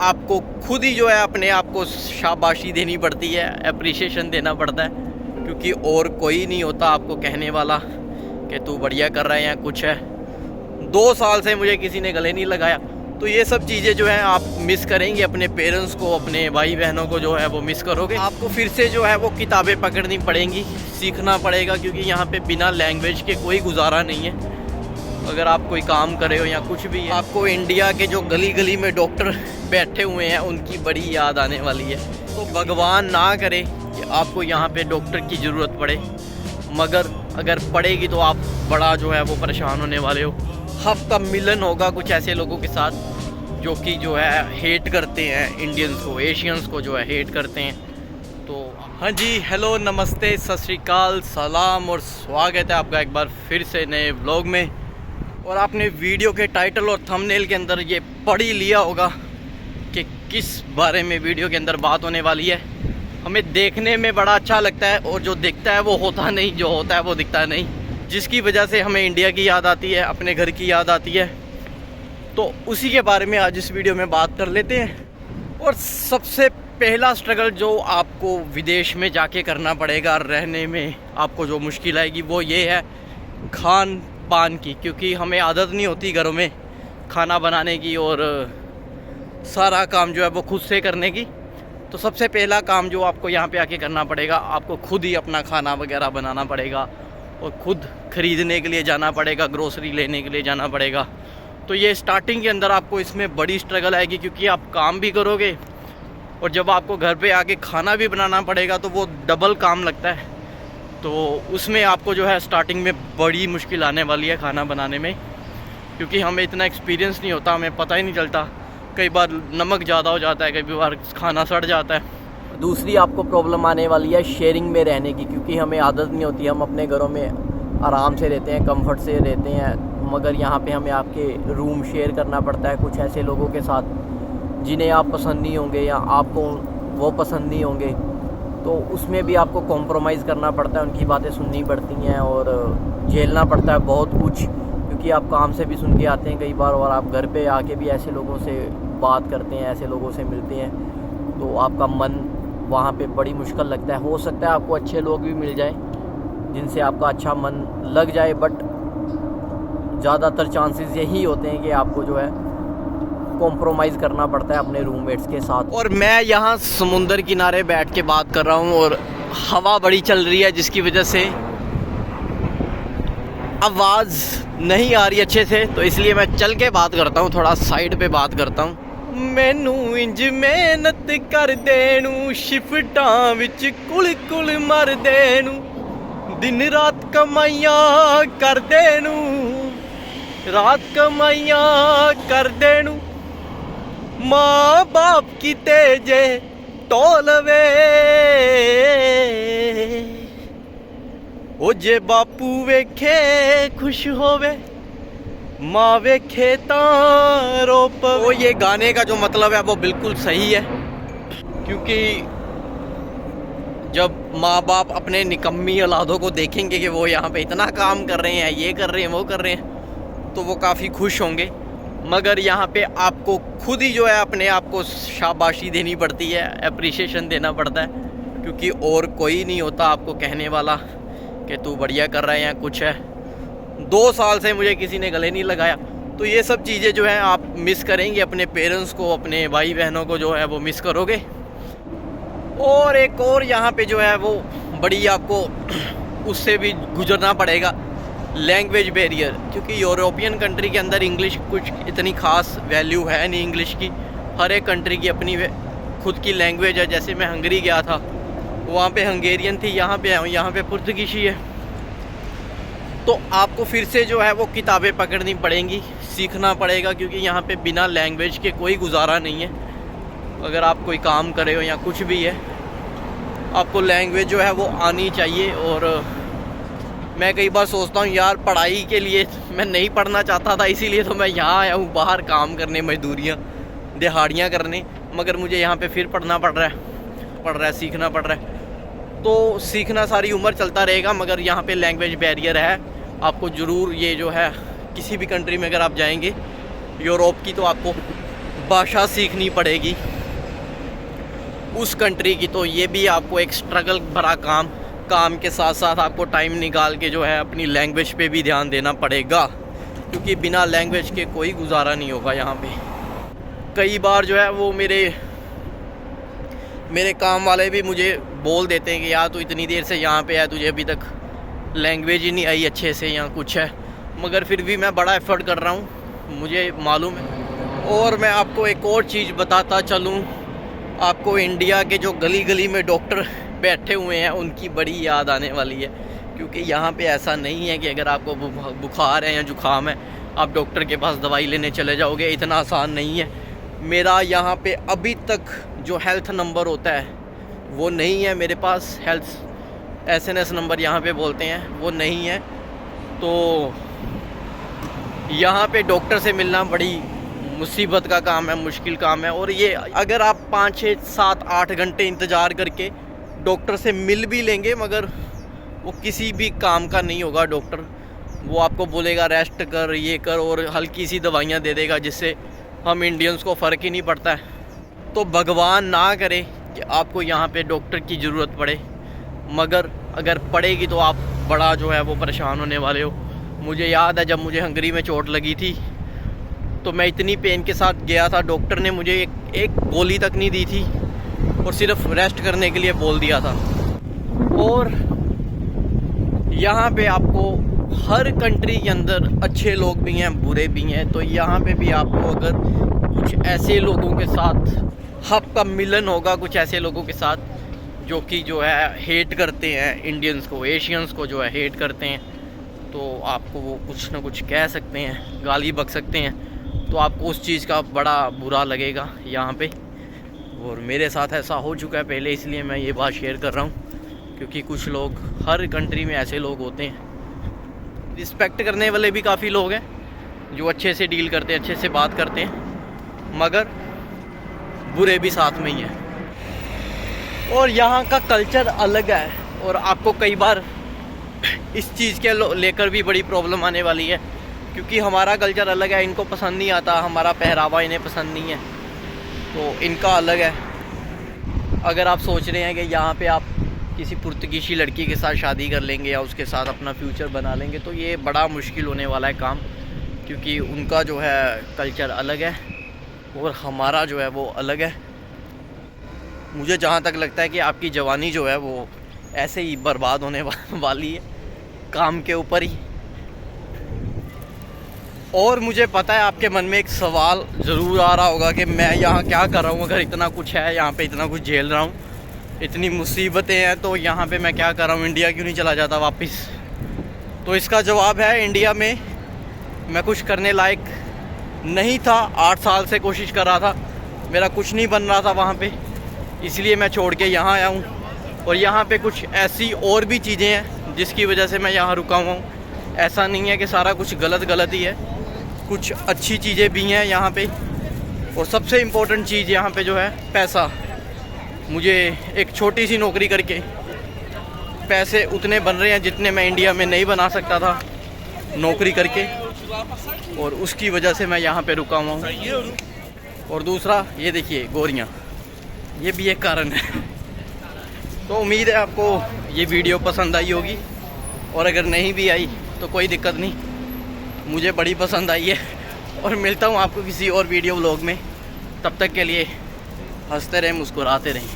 आपको खुद ही जो है अपने आप को शाबाशी देनी पड़ती है, अप्रिसिएशन देना पड़ता है, क्योंकि और कोई नहीं होता आपको कहने वाला कि तू बढ़िया कर रहा है या कुछ है। 2 साल से मुझे किसी ने गले नहीं लगाया, तो ये सब चीज़ें जो है आप मिस करेंगे, अपने पेरेंट्स को, अपने भाई बहनों को जो है वो मिस करोगे। आपको फिर से जो है वो किताबें पकड़नी पड़ेंगी, सीखना पड़ेगा, क्योंकि यहाँ पे बिना लैंग्वेज के कोई गुजारा नहीं है। अगर आप कोई काम करे हो या कुछ भी है, आपको इंडिया के जो गली गली में डॉक्टर बैठे हुए हैं उनकी बड़ी याद आने वाली है। तो भगवान ना करे कि आपको यहाँ पे डॉक्टर की ज़रूरत पड़े, मगर अगर पड़ेगी तो आप बड़ा जो है वो परेशान होने वाले हो। आपका मिलन होगा कुछ ऐसे लोगों के साथ जो कि जो है हेट करते हैं इंडियंस को, एशियंस को जो है हेट करते हैं। तो हाँ जी, हेलो, नमस्ते, सत श्री अकाल, सलाम और स्वागत है आपका एक बार फिर से नए व्लॉग में। और आपने वीडियो के टाइटल और थंबनेल के अंदर ये पढ़ ही लिया होगा कि किस बारे में वीडियो के अंदर बात होने वाली है। हमें देखने में बड़ा अच्छा लगता है और जो दिखता है वो होता नहीं, जो होता है वो दिखता नहीं, जिसकी वजह से हमें इंडिया की याद आती है, अपने घर की याद आती है। तो उसी के बारे में आज इस वीडियो में बात कर लेते हैं। और सबसे पहला स्ट्रगल जो आपको विदेश में जाके करना पड़ेगा, रहने में आपको जो मुश्किल आएगी वो ये है खान पान की, क्योंकि हमें आदत नहीं होती घरों में खाना बनाने की और सारा काम जो है वो खुद से करने की। तो सबसे पहला काम जो आपको यहाँ पे आके करना पड़ेगा, आपको खुद ही अपना खाना वगैरह बनाना पड़ेगा और खुद ख़रीदने के लिए जाना पड़ेगा, ग्रोसरी लेने के लिए जाना पड़ेगा। तो ये स्टार्टिंग के अंदर आपको इसमें बड़ी स्ट्रगल आएगी, क्योंकि आप काम भी करोगे और जब आपको घर पे आके खाना भी बनाना पड़ेगा तो वो डबल काम लगता है। तो उसमें आपको जो है स्टार्टिंग में बड़ी मुश्किल आने वाली है खाना बनाने में, क्योंकि हमें इतना एक्सपीरियंस नहीं होता, हमें पता ही नहीं चलता। कई बार नमक ज़्यादा हो जाता है, कई बार खाना सड़ जाता है। दूसरी आपको प्रॉब्लम आने वाली है शेयरिंग में रहने की, क्योंकि हमें आदत नहीं होती। हम अपने घरों में आराम से रहते हैं, कंफर्ट से रहते हैं, मगर यहाँ पे हमें आपके रूम शेयर करना पड़ता है कुछ ऐसे लोगों के साथ जिन्हें आप पसंद नहीं होंगे या आपको वो पसंद नहीं होंगे। तो उसमें भी आपको कॉम्प्रोमाइज़ करना पड़ता है, उनकी बातें सुननी पड़ती हैं और झेलना पड़ता है बहुत कुछ, क्योंकि आप काम से भी सुन के आते हैं कई बार और आप घर पे आके भी ऐसे लोगों से बात करते हैं, ऐसे लोगों से मिलते हैं, तो आपका मन वहाँ पे बड़ी मुश्किल लगता है। हो सकता है आपको अच्छे लोग भी मिल जाए जिनसे आपका अच्छा मन लग जाए, बट ज़्यादातर चांसेस यही होते हैं कि आपको जो है कॉम्प्रोमाइज़ करना पड़ता है अपने रूममेट्स के साथ। और मैं यहाँ समुंदर किनारे बैठ के बात कर रहा हूँ और हवा बड़ी चल रही है, जिसकी वजह से आवाज़ नहीं आ रही अच्छे से, तो इसलिए मैं चल के बात करता हूँ, थोड़ा साइड पे बात करता हूँ। मैनू इंज मेहनत कर देनू, शिफ्टां विच कुल कुल मर देनू, दिन रात कमाइयां कर देनू, रात कमाइयां कर देनू, माँ बाप की तेजे टोलवे, ओ जे बापू वेखे खुश होवे, माँ वेखे तां रो पवे। तो ये गाने का जो मतलब है वो बिल्कुल सही है, क्योंकि जब माँ बाप अपने निकम्मी औलादों को देखेंगे कि वो यहाँ पे इतना काम कर रहे हैं, ये कर रहे हैं, वो कर रहे हैं, तो वो काफ़ी खुश होंगे। मगर यहाँ पे आपको खुद ही जो है अपने आप को शाबाशी देनी पड़ती है, अप्रिसिएशन देना पड़ता है, क्योंकि और कोई नहीं होता आपको कहने वाला कि तू बढ़िया कर रहा है या कुछ है। 2 साल से मुझे किसी ने गले नहीं लगाया, तो ये सब चीज़ें जो है आप मिस करेंगे, अपने पेरेंट्स को, अपने भाई बहनों को जो है वो मिस करोगे। और एक और यहाँ पे जो है वो बड़ी आपको उससे भी गुजरना पड़ेगा, लैंग्वेज बैरियर, क्योंकि यूरोपियन कंट्री के अंदर इंग्लिश कुछ इतनी ख़ास वैल्यू है नहीं इंग्लिश की। हर एक कंट्री की अपनी खुद की लैंग्वेज है। जैसे मैं हंगरी गया था, वहाँ पे हंगेरियन थी, यहाँ पे आया हूँ, यहाँ पे पुर्तगीशी है। तो आपको फिर से जो है वो किताबें पकड़नी पड़ेंगी, सीखना पड़ेगा, क्योंकि यहाँ पे बिना लैंग्वेज के कोई गुजारा नहीं है। अगर आप कोई काम करे हो या कुछ भी है, आपको लैंग्वेज जो है वो आनी चाहिए। और मैं कई बार सोचता हूँ यार, पढ़ाई के लिए मैं नहीं पढ़ना चाहता था, इसीलिए तो मैं यहाँ आया हूँ बाहर काम करने, मजदूरियाँ दिहाड़ियाँ करने, मगर मुझे यहाँ पे फिर पढ़ना पड़ रहा है, सीखना पड़ रहा है। तो सीखना सारी उम्र चलता रहेगा, मगर यहाँ पे लैंग्वेज बैरियर है। आपको ज़रूर ये जो है किसी भी कंट्री में अगर आप जाएंगे यूरोप की, तो आपको भाषा सीखनी पड़ेगी उस कंट्री की, तो ये भी आपको एक स्ट्रगल भरा काम के साथ साथ आपको टाइम निकाल के जो है अपनी लैंग्वेज पे भी ध्यान देना पड़ेगा, क्योंकि बिना लैंग्वेज के कोई गुजारा नहीं होगा यहाँ पे। कई बार जो है वो मेरे काम वाले भी मुझे बोल देते हैं कि यार तू इतनी देर से यहाँ पे है, तुझे अभी तक लैंग्वेज ही नहीं आई अच्छे से या कुछ है, मगर फिर भी मैं बड़ा एफर्ट कर रहा हूँ, मुझे मालूम है। और मैं आपको एक और चीज़ बताता चलूँ, आपको इंडिया के जो गली गली में डॉक्टर बैठे हुए हैं उनकी बड़ी याद आने वाली है, क्योंकि यहाँ पे ऐसा नहीं है कि अगर आपको बुखार है या जुकाम है आप डॉक्टर के पास दवाई लेने चले जाओगे, इतना आसान नहीं है। मेरा यहाँ पे अभी तक जो हेल्थ नंबर होता है वो नहीं है मेरे पास, हेल्थ SNS नंबर यहाँ पे बोलते हैं, वो नहीं है। तो यहाँ पे डॉक्टर से मिलना बड़ी मुसीबत का काम है, मुश्किल काम है। और ये अगर आप 5, 6, 7, 8 घंटे इंतज़ार करके डॉक्टर से मिल भी लेंगे, मगर वो किसी भी काम का नहीं होगा। डॉक्टर वो आपको बोलेगा रेस्ट कर, ये कर, और हल्की सी दवाइयाँ दे देगा जिससे हम इंडियंस को फ़र्क ही नहीं पड़ता है। तो भगवान ना करे कि आपको यहाँ पे डॉक्टर की ज़रूरत पड़े, मगर अगर पड़ेगी तो आप बड़ा जो है वो परेशान होने वाले हो। मुझे याद है जब मुझे हंगरी में चोट लगी थी तो मैं इतनी पेन के साथ गया था, डॉक्टर ने मुझे एक गोली तक नहीं दी थी और सिर्फ रेस्ट करने के लिए बोल दिया था। और यहाँ पे आपको हर कंट्री के अंदर अच्छे लोग भी हैं, बुरे भी हैं, तो यहाँ पे भी आपको अगर कुछ ऐसे लोगों के साथ आपका मिलन होगा, कुछ ऐसे लोगों के साथ जो कि जो है हेट करते हैं इंडियंस को, एशियंस को जो है हेट करते हैं, तो आपको वो कुछ ना कुछ कह सकते हैं, गाली बक सकते हैं, तो आपको उस चीज़ का बड़ा बुरा लगेगा यहाँ पे। और मेरे साथ ऐसा हो चुका है पहले, इसलिए मैं ये बात शेयर कर रहा हूँ, क्योंकि कुछ लोग हर कंट्री में ऐसे लोग होते हैं। रिस्पेक्ट करने वाले भी काफ़ी लोग हैं जो अच्छे से डील करते हैं, अच्छे से बात करते हैं, मगर बुरे भी साथ में ही हैं। और यहाँ का कल्चर अलग है, और आपको कई बार इस चीज़ के लेकर भी बड़ी प्रॉब्लम आने वाली है, क्योंकि हमारा कल्चर अलग है, इनको पसंद नहीं आता, हमारा पहरावा इन्हें पसंद नहीं है, तो इनका अलग है। अगर आप सोच रहे हैं कि यहाँ पे आप किसी पुर्तगीशी लड़की के साथ शादी कर लेंगे या उसके साथ अपना फ्यूचर बना लेंगे, तो ये बड़ा मुश्किल होने वाला है काम, क्योंकि उनका जो है कल्चर अलग है और हमारा जो है वो अलग है। मुझे जहाँ तक लगता है कि आपकी जवानी जो है वो ऐसे ही बर्बाद होने वाली है काम के ऊपर ही। और मुझे पता है आपके मन में एक सवाल ज़रूर आ रहा होगा कि मैं यहाँ क्या कर रहा हूँ, अगर इतना कुछ है यहाँ पे, इतना कुछ झेल रहा हूँ, इतनी मुसीबतें हैं, तो यहाँ पे मैं क्या कर रहा हूँ, इंडिया क्यों नहीं चला जाता वापस। तो इसका जवाब है, इंडिया में मैं कुछ करने लायक नहीं था, 8 साल से कोशिश कर रहा था, मेरा कुछ नहीं बन रहा था वहाँ पे, इसलिए मैं छोड़ के यहाँ आया हूँ। और यहाँ पे कुछ ऐसी और भी चीज़ें हैं जिसकी वजह से मैं यहाँ रुका हुआ हूँ। ऐसा नहीं है कि सारा कुछ गलत ही है, कुछ अच्छी चीज़ें भी हैं यहाँ पे। और सबसे इम्पोर्टेंट चीज़ यहाँ पे जो है पैसा। मुझे एक छोटी सी नौकरी करके पैसे उतने बन रहे हैं जितने मैं इंडिया में नहीं बना सकता था नौकरी करके, और उसकी वजह से मैं यहाँ पे रुका हुआ हूँ। और दूसरा ये देखिए गोरियाँ, ये भी एक कारण है। तो उम्मीद है आपको ये वीडियो पसंद आई होगी, और अगर नहीं भी आई तो कोई दिक्कत नहीं, मुझे बड़ी पसंद आई है। और मिलता हूँ आपको किसी और वीडियो व्लॉग में, तब तक के लिए हंसते रहें, मुस्कुराते रहें।